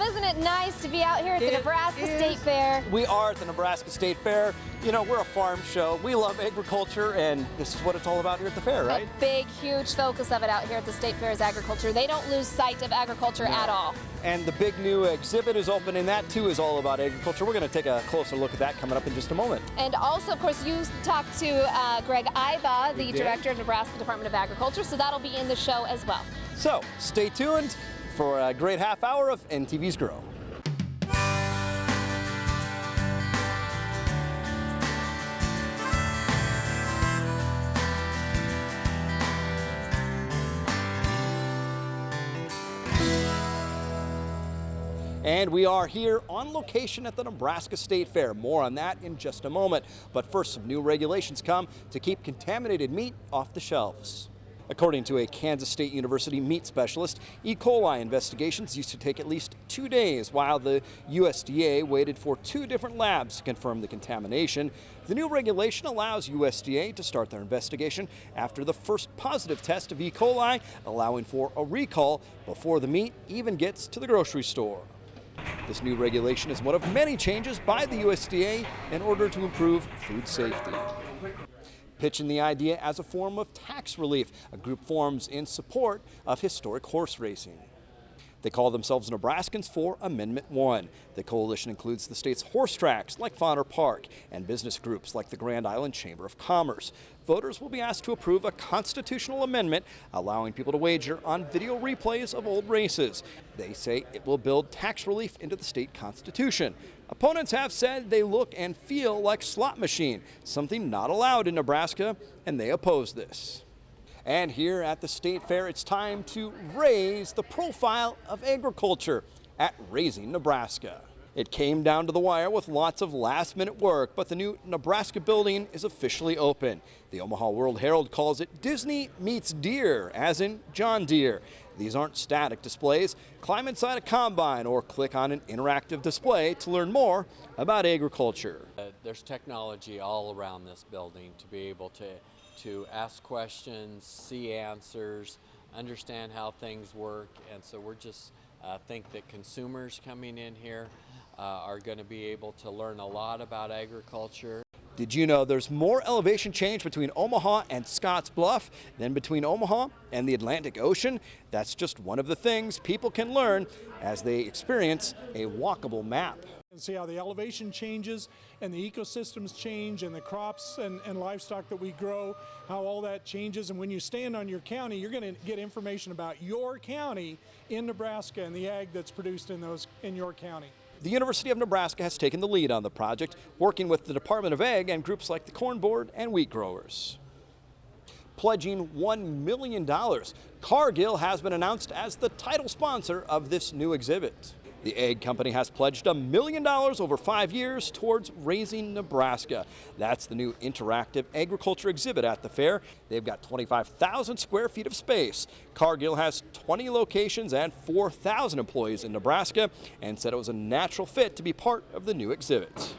isn't it nice to be out here at the Nebraska State Fair? We are at the Nebraska State Fair. You know, we're a farm show. We love agriculture, and this is what it's all about here at the fair, right? A big, huge focus of it out here at the State Fair is agriculture. They don't lose sight of agriculture at all. And the big new exhibit is open, and that too is all about agriculture. We're going to take a closer look at that coming up in just a moment. And also, of course, you talked to Greg Iba, the director of Nebraska Department of Agriculture, so that'll be in the show as well. So stay tuned for a great half hour of NTV's Grow. And we are here on location at the Nebraska State Fair. More on that in just a moment. But first, some new regulations come to keep contaminated meat off the shelves. According to a Kansas State University meat specialist, E. coli investigations used to take at least 2 days, while the USDA waited for 2 different labs to confirm the contamination. The new regulation allows USDA to start their investigation after the first positive test of E. coli, allowing for a recall before the meat even gets to the grocery store. This new regulation is one of many changes by the USDA in order to improve food safety. Pitching the idea as a form of tax relief, a group forms in support of historic horse racing. They call themselves Nebraskans for Amendment 1. The coalition includes the state's horse tracks like Fauner Park and business groups like the Grand Island Chamber of Commerce. Voters will be asked to approve a constitutional amendment allowing people to wager on video replays of old races. They say it will build tax relief into the state constitution. Opponents have said they look and feel like slot machine, something not allowed in Nebraska, and they oppose this. And here at the State Fair, it's time to raise the profile of agriculture at Raising Nebraska. It came down to the wire with lots of last-minute work, but the new Nebraska building is officially open. The Omaha World Herald calls it Disney meets Deere, as in John Deere. These aren't static displays. Climb inside a combine or click on an interactive display to learn more about agriculture. There's technology all around this building to be able to ask questions, see answers, understand how things work, and so we're just think that consumers coming in here are going to be able to learn a lot about agriculture. Did you know there's more elevation change between Omaha and Scotts Bluff than between Omaha and the Atlantic Ocean? That's just one of the things people can learn as they experience a walkable map. And see how the elevation changes and the ecosystems change and the crops and livestock that we grow, how all that changes. And when you stand on your county, you're going to get information about your county in Nebraska and the ag that's produced in your county. The University of Nebraska has taken the lead on the project, working with the Department of Ag and groups like the Corn Board and wheat growers. Pledging $1 million, Cargill has been announced as the title sponsor of this new exhibit. The egg company has pledged $1 million over 5 years towards Raising Nebraska. That's the new interactive agriculture exhibit at the fair. They've got 25,000 square feet of space. Cargill has 20 locations and 4,000 employees in Nebraska and said it was a natural fit to be part of the new exhibit.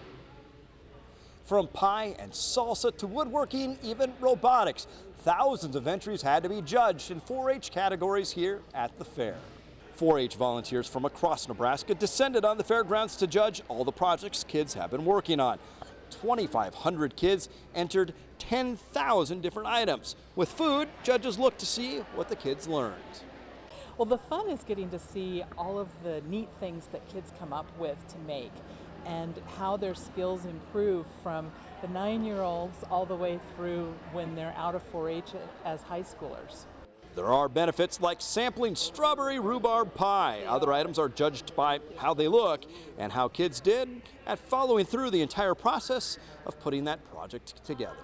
From pie and salsa to woodworking, even robotics, thousands of entries had to be judged in 4-H categories here at the fair. 4-H volunteers from across Nebraska descended on the fairgrounds to judge all the projects kids have been working on. 2,500 kids entered 10,000 different items. With food, judges look to see what the kids learned. Well, the fun is getting to see all of the neat things that kids come up with to make and how their skills improve from the 9-year-olds all the way through when they're out of 4-H as high schoolers. There are benefits like sampling strawberry rhubarb pie. Other items are judged by how they look and how kids did at following through the entire process of putting that project together.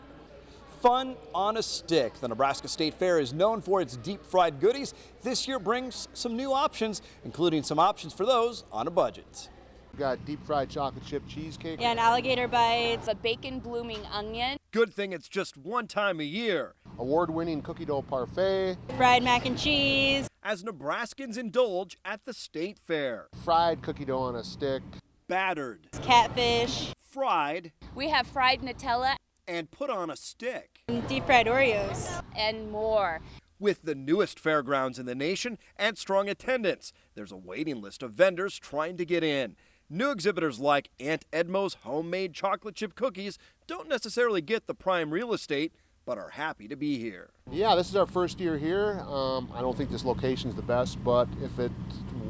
Fun on a stick. The Nebraska State Fair is known for its deep fried goodies. This year brings some new options, including some options for those on a budget. We've got deep fried chocolate chip cheesecake. Yeah, an alligator bites, a bacon blooming onion. Good thing it's just one time a year. Award-winning cookie dough parfait. Fried mac and cheese. As Nebraskans indulge at the State Fair. Fried cookie dough on a stick. Battered. Catfish. Fried. We have fried Nutella. And put on a stick. Deep fried Oreos. And more. With the newest fairgrounds in the nation and strong attendance, there's a waiting list of vendors trying to get in. New exhibitors like Aunt Edmo's homemade chocolate chip cookies don't necessarily get the prime real estate, but are happy to be here. Yeah, this is our first year here. I don't think this location's the best, but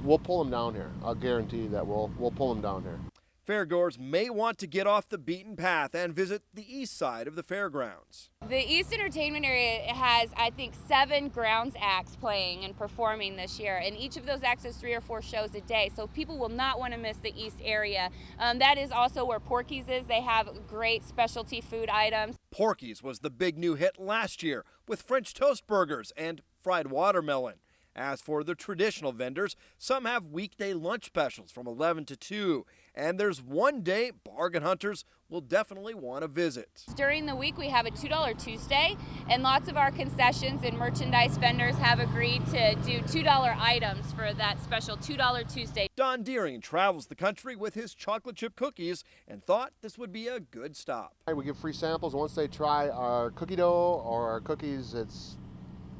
we'll pull them down here. I'll guarantee that we'll pull them down here. Fairgoers may want to get off the beaten path and visit the east side of the fairgrounds. The East Entertainment area has, I think, 7 grounds acts playing and performing this year, and each of those acts has 3 or 4 shows a day, so people will not want to miss the East area. That is also where Porky's is. They have great specialty food items. Porky's was the big new hit last year with French toast burgers and fried watermelon. As for the traditional vendors, some have weekday lunch specials from 11 to 2. And there's one day bargain hunters will definitely want to visit. During the week, we have a $2 Tuesday, and lots of our concessions and merchandise vendors have agreed to do $2 items for that special $2 Tuesday. Don Deering travels the country with his chocolate chip cookies and thought this would be a good stop. We give free samples. Once they try our cookie dough or our cookies, it's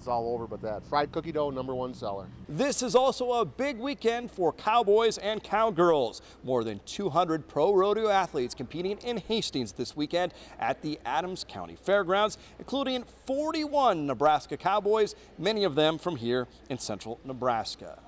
all over but that. Fried cookie dough, #1 seller. This is also a big weekend for cowboys and cowgirls. More than 200 pro rodeo athletes competing in Hastings this weekend at the Adams County Fairgrounds, including 41 Nebraska cowboys, many of them from here in central Nebraska.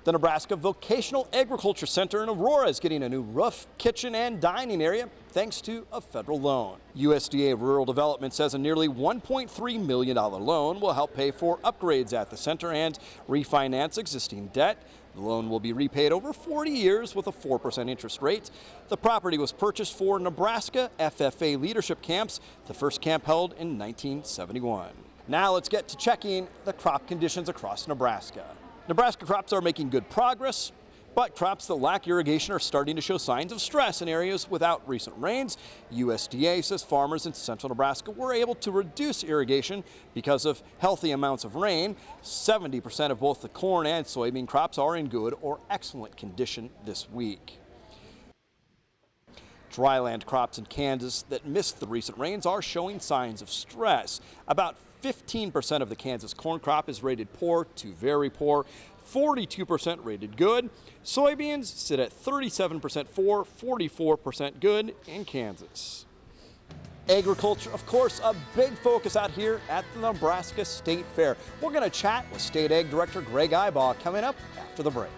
The Nebraska Vocational Agriculture Center in Aurora is getting a new roof, kitchen, and dining area thanks to a federal loan. USDA Rural Development says a nearly $1.3 million loan will help pay for upgrades at the center and refinance existing debt. The loan will be repaid over 40 years with a 4% interest rate. The property was purchased for Nebraska FFA leadership camps, the first camp held in 1971. Now let's get to checking the crop conditions across Nebraska. Nebraska crops are making good progress, but crops that lack irrigation are starting to show signs of stress in areas without recent rains. USDA says farmers in central Nebraska were able to reduce irrigation because of healthy amounts of rain. 70% of both the corn and soybean crops are in good or excellent condition this week. Dryland crops in Kansas that missed the recent rains are showing signs of stress. About 15% of the Kansas corn crop is rated poor to very poor, 42% rated good. Soybeans sit at 37% poor, 44% good in Kansas. Agriculture, of course, a big focus out here at the Nebraska State Fair. We're going to chat with State Ag Director Greg Ibaugh coming up after the break.